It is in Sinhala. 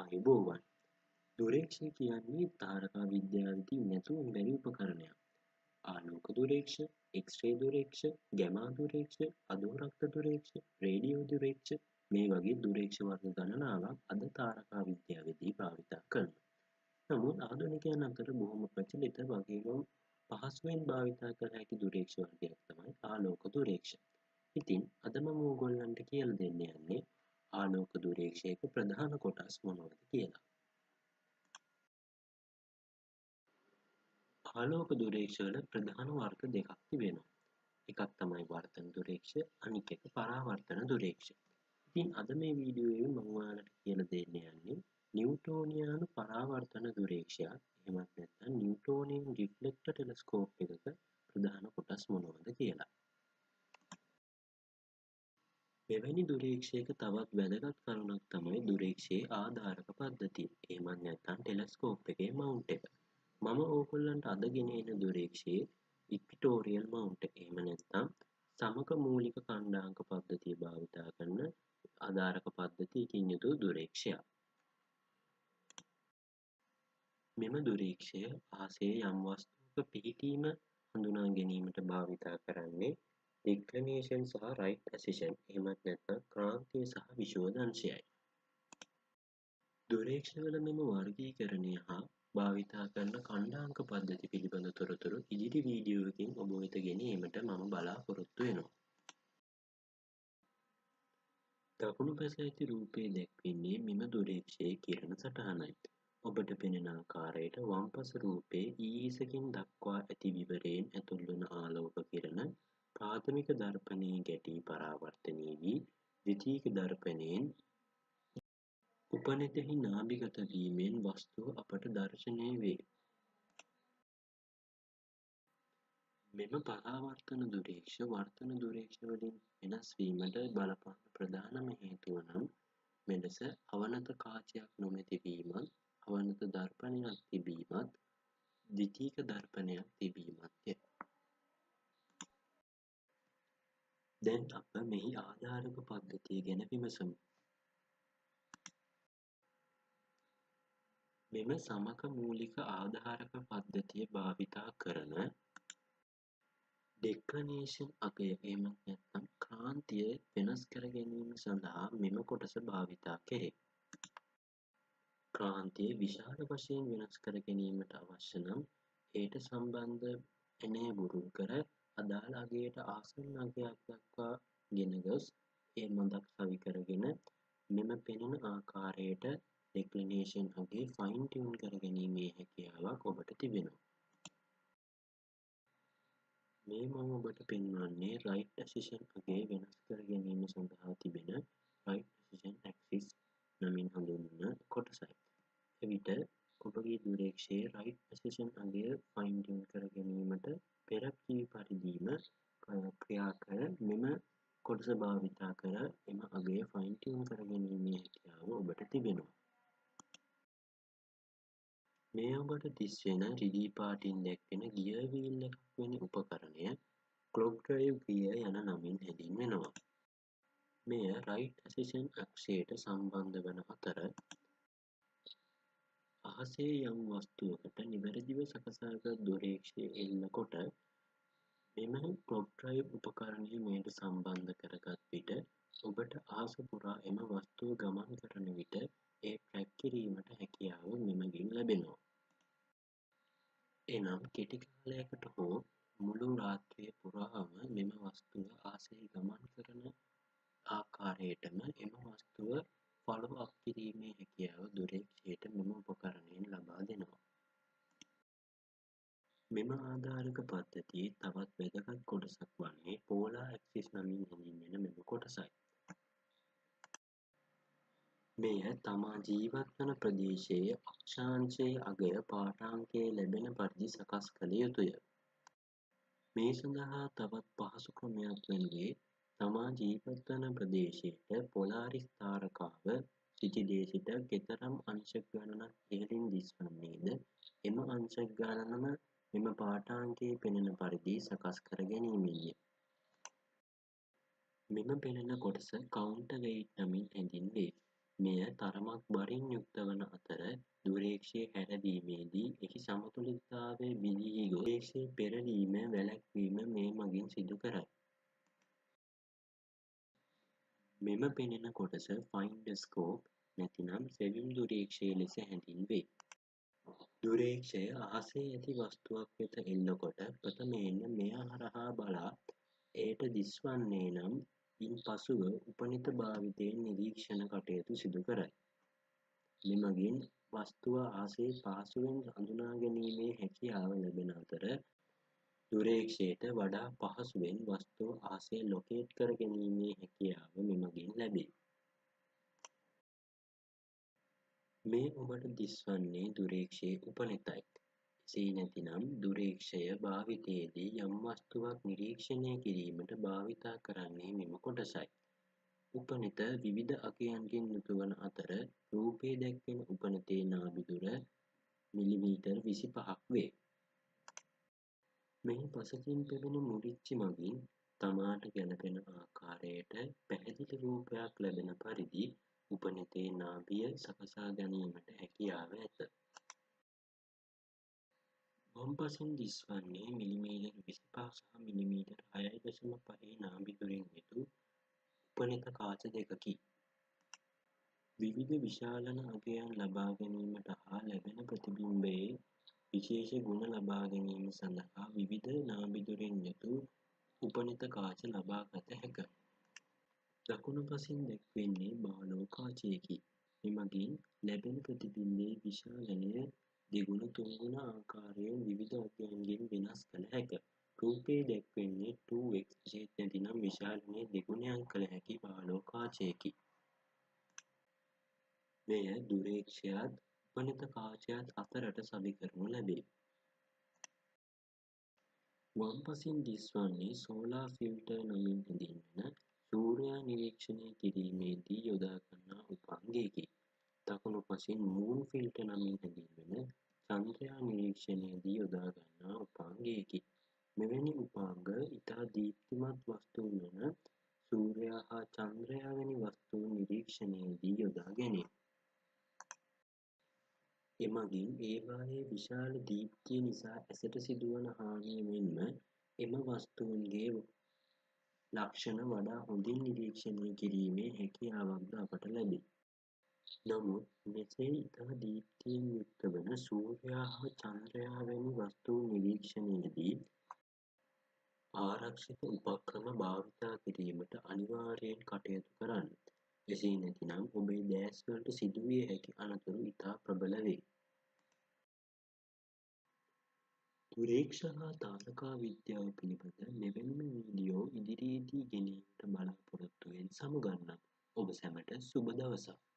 ආයුබෝවන්. දුරේක්ෂය කියන්නේ තාරකා විද්‍යාවේදී නැතුව බැරි උපකරණයක්. ආලෝක දුරේක්ෂ, එක්ස්රේ දුරේක්ෂ, ගැමා දුරේක්ෂ, අධෝරක්ත දුරේක්ෂ, රේඩියෝ දුරේක්ෂ මේ වගේ දුරේක්ෂ වර්ග ගණනාවක් අද තාරකා විද්‍යාවේදී භාවිතා කරනවා. නමුත් ආධුනිකයන් අතර බොහොම ප්‍රචලිත වගේම පහසුවෙන් භාවිතා කළ හැකි දුරේක්ෂ වර්ගයක් තමයි ආලෝක දුරේක්ෂ. ඉතින් අද මම ඕගොල්ලන්ට කියලා දෙන්න යන්නේ ආලෝක දුරේක්ෂයක ප්‍රධාන කොටස් මොනවද කියලා. ආලෝක දුරේක්ෂවල ප්‍රධාන වර්ග දෙකක් තිබෙනවා. එකක් තමයි වර්තන දුරේක්ෂ, අනික එක පරාවර්තන දුරේක්ෂ. ඉතින් අද මේ වීඩියෝවේ මම ඔයාලට කියලා දෙන්න යන්නේ නිව්ටෝනියානු පරාවර්තන දුරේක්ෂයක්, එහෙමත් නැත්නම් නිව්ටෝනියන් රිෆ්ලෙක්ටර් ටෙලස්කෝප් එකක ප්‍රධාන කොටස් මොනවද කියලා. මෙවැනි දුරේක්ෂයක තවත් වැදගත් කරුණක් තමයි දුරේක්ෂයේ ආධාරක පද්ධතිය. එහෙමත් නැත්නම් ටෙලස්කෝප් එකේ මවුන්ට් එක. මම ඕගොල්ලන්ට අද ගෙනෙන දුරේක්ෂයේ ඉක්විටෝරියල් මවුන්ට් එක. එහෙම නැත්නම් සමක මූලික ඛණ්ඩාංක පද්ධතිය භාවිතා කරන ආධාරක පද්ධතියකින් යුතු දුරේක්ෂයක්. මෙම දුරේක්ෂය අහසේ යම් වස්තුවක පිහිටීම හඳුනා ගැනීමට භාවිතා කරන්නේ ඩික්ලිනේෂන් සහ රයිට් ඇසිෂන්, එහෙමත් නැත්නම් ක්‍රාන්තිය සහ විෂුවදංශයයි. දුරේක්ෂවල මෙම වර්ගීකරණය හා භාවිතා කරන ඛණ්ඩාංක පද්ධති පිළිබඳ තොරතුරු ඉදිරි වීඩියෝවකින් ඔබ වෙත ගෙනීමට මම බලාපොරොත්තු වෙනවා. දකුණු පැස ඇති රූපයේ දැක්වෙන්නේ මෙම දුරේක්ෂයේ කිරණ සටහනයි. ඔබට පෙනෙන ආකාරයට වම්පස රූපයේ ඊරිසකින් දක්වා ඇති විවරයෙන් ඇතුල් වන ආලෝක කිරණ ප්‍රාථමික දර්පණයේ ගැටී පරාවර්තනය වී ද්විතීයික දර්පණයෙන් උපනෙතෙහි නාභිගත වීමෙන් වස්තුව අපට දර්ශනය වේ. මෙම පරාවර්තන දුරේක්ෂ වර්තන දුරේක්ෂ වලින් වෙනස් වීමට බලපාන ප්‍රධානම හේතුව නම් මෙලෙස අවනත කාචයක් නොමැති වීමත්, අවනත දර්පණයක් තිබීමත්, ද්විතීයික දර්පණයක් තිබීමත්ය. දැන් අප මෙහි ආධාරක පද්ධතිය ගැන විමසමු. මෙම සමක මූලික ආධාරක පද්ධතිය භාවිතා කරන ඩෙක්ලනේෂන් අගය, එහෙමත් නැත්නම් ක්‍රාන්තිය වෙනස් කර ගැනීම සඳහා මෙම කොටස භාවිතා කෙරේ. ක්‍රාන්තිය විශාල වශයෙන් වෙනස් කර ගැනීමට අවශ්‍ය නම් එයට සම්බන්ධ ඇණය බුරුල් කර අදාළ අගයට ආසන්න අගයක් දක්වා ගෙන ගොස් ඒ මඳක් සවි කරගෙන මෙම පෙනෙන ආකාරයට ඩෙක්ලිනේෂන් අගය ෆයින් ටියුන් කර ගැනීමේ හැකියාවක් ඔබට තිබෙනවා. මේ මම ඔබට පෙන්වන්නේ රයිට් ඇසිෂන් අගය වෙනස් කර ගැනීම සඳහා තිබෙන රයිට් ඇසිෂන් ඇක්සිස් නමින් හඳුන්වන කොටසයි. එවිට ඔබගේ දුරේක්ෂයේ රයිට් ඇසිෂන් අගය ෆයින් ටියුන් කර ගැනීමට පෙර කී පරිදිම ක්‍රියා කර මෙම කොටස භාවිතා කර එම අගය ෆයින් ටියුන් කර ගැනීමේ හැකියාව ඔබට තිබෙනවා. මේ ඔබට දිස්වෙන රිදී පාටින් දැක්වෙන ගියර් වීල් එකක් වැනි උපකරණය ක්ලොක් ඩ්‍රයිව් ගියර් යන නමින් හැඳින්වෙනවා. මෙය රයිට් ඇසිෂන් අක්ෂයට සම්බන්ධ වන අතර අහසේ යම් වස්තුවකට නිවැරදිව සකසාගත් දුරේක්ෂය එල්ල කොට මෙම ක්ලොක් ඩ්‍රයිව් උපකරණය මෙයට සම්බන්ධ කරගත් විට ඔබට අහස පුරා එම වස්තුව ගමන් කරන විට ඒ ට්‍රැක් කිරීමට හැකියාව මෙමගින් ලැබෙනවා. එනම් කෙටි කාලයකට හෝ මුළු රාත්‍රිය පුරාම මෙම වස්තුව අහසේ ගමන් කරන ආකාරයටම එම වස්තුව ෆලෝ අප් කිරීමේ හැකියාව දුරේක්ෂයට මෙම උපකරණයෙන් ලබා දෙනවා. මෙම ආධාරක පද්ධතියේ තවත් වැදගත් කොටසක් වන්නේ පෝලාර් ඇක්සිස් නමින් හැඳින්වෙන මෙම කොටසයි. මෙය තමා ජීවත් වන ප්‍රදේශයේ අක්ෂාංශයේ අගය පාඨාංකය ලැබෙන පරිදි සකස් කළ යුතුය. මේ සඳහා තවත් පහසු ක්‍රමයක් වනුයේ තමා ජීවත් වන ප්‍රදේශයට පොලාරිස් තාරකාව සිටිදේ සිට කෙතරම් අංශක ගණනක් ඉහළින් දිස්වන්නේද එම අංශක ගණනම මෙම පාඨාංකයේ පෙනෙන පරිදි සකස් කර ගැනීමය. මෙම පෙනෙන කොටස කවුන්ටර් වෙයිට් නමින් හැඳින්වේ. මෙය තරමක් බරින් යුක්ත වන දුරේක්ෂයේ හැරදීමේදී එහි සමතුලිතතාවය බිඳී ගොස් දුරේක්ෂයේ පෙරළීම වැළැක්වීම මේ මගින් සිදු කරයි. මෙම පෙනෙන කොටස ෆයින්ඩර් ස්කෝප් නැතිනම් සෙවීම් දුරේක්ෂය ලෙස හැඳින්වේ. දුරේක්ෂය අහසේ ඇති වස්තුවක් වෙත එල්ලකොට ප්‍රථමයෙන්ම මෙය හරහා බලා එයට දිස්වන්නේ නම් ඉන් පසුව උපනිත භාවිතයෙන් නිරීක්ෂණ කටයුතු සිදු කරයි. මෙමගින් වස්තුව අහසේ පහසුවෙන් හඳුනා ගැනීමේ හැකියාව ලැබෙන අතර දුරේක්ෂයට වඩා පහසුවෙන් වස්තුව අහසේ ලොකේට් කර ගැනීමේ හැකියාව මෙමගින් ලැබේ. මේ ඔබට දිස්වන්නේ දුරේක්ෂයේ උපනෙතයි. එසේ නැතිනම් දුරේක්ෂය භාවිතයේදී යම් වස්තුවක් නිරීක්ෂණය කිරීමට භාවිතා කරන්නේ මෙම කොටසයි. උපනෙත විවිධ අගයන්ගෙන් යුතුවන අතර රූපයේ දැක්වෙන උපනතේ නාභිදුර මිලිමීටර් 25ක් වේ. මෙහි පසකින් පෙනෙන මුරිච්චි මගින් තමාට ගැලපෙන ආකාරයට පැහැදිලි රූපයක් ලැබෙන පරිදි උපනෙතේ නාභිය සකසා ගැනීමට හැකියාව ඇත. වම්පසින් දිස්වන්නේ මිලිමීටර් 25 සහ මිලිමීටර් 6.5 නාභිදුරින් යුතු උපනෙත කාච දෙකකි. විවිධ විශාලන අගයන් ලබා ගැනීමට හා ලැබෙන ප්‍රතිබිම්බයේ විශේෂ ගුණ ලබා ගැනීම සඳහා විවිධ නාභිදුරින් යුතු උපනෙත කාච ලබා ගත හැක. දකුණු පසින් දැක්වෙන්නේ බාලෝ කාචයකි. මෙමගින් ලැබෙන ප්‍රතිබිම්බයේ විශාලනය දෙගුණ තුන්ගුණ ආකාරයෙන් විවිධ අගයන්ගෙන් වෙනස් කළ හැක. රූපයේ දැක්වෙන්නේ 2x එසේත් නැතිනම් විශාලනය දෙගුණයක් කළ හැකි බාලෝ කාචයකි. මෙය දුරේක්ෂයත් උපනෙත කාචයත් අතරට සවිකරනු ලැබේ. වම්පසින් දිස්වන්නේ සෝලාර් ෆිල්ටර් නමින් හැඳින්වෙන සූර්යයා නිරීක්ෂණය කිරීමේදී යොදා ගන්නා උපාංගයකි. දකුණු පසින් මූන් ෆිල්ටර් නමින් හැඳින්වෙන චන්ද්‍රයා නිරීක්ෂණයේදී යොදා ගන්නා උපාංගයකි. මෙවැනි උපාංග ඉතා දීප්තිමත් වස්තුන් වන සූර්යයා හා චන්ද්‍රයා වැනි වස්තුන් නිරීක්ෂණයේදී යොදා ගැනේ. එමගින් ඒවායේ විශාල දීප්තිය නිසා ඇසට සිදුවන හානිය මෙන්ම එම වස්තූන්ගේ ලක්ෂණ වඩා හොඳින් නිරීක්ෂණය කිරීමේ හැකියාවක්ද අපට ලැබේ. නමුත් මෙසේ ඉතා දීප්තියෙන් යුක්ත වන සූර්යයා හා චන්ද්‍රයා වැනි වස්තූන් නිරීක්ෂණයේදී ආරක්ෂක උපක්‍රම භාවිතා කිරීමට අනිවාර්යයෙන් කටයුතු කරන්න. එසේ නැතිනම් ඔබේ දෑස්වලට සිදුවිය හැකි අනතුරු ඉතා ප්‍රබල වේ. දුරේක්ෂ හා තාරකා විද්‍යාව පිළිබඳ මෙවැනිම වීඩියෝ ඉදිරියේදී ගෙනීමට බලාපොරොත්තු වෙන් සමුගන්නම්. ඔබ සැමට සුබ දවසක්.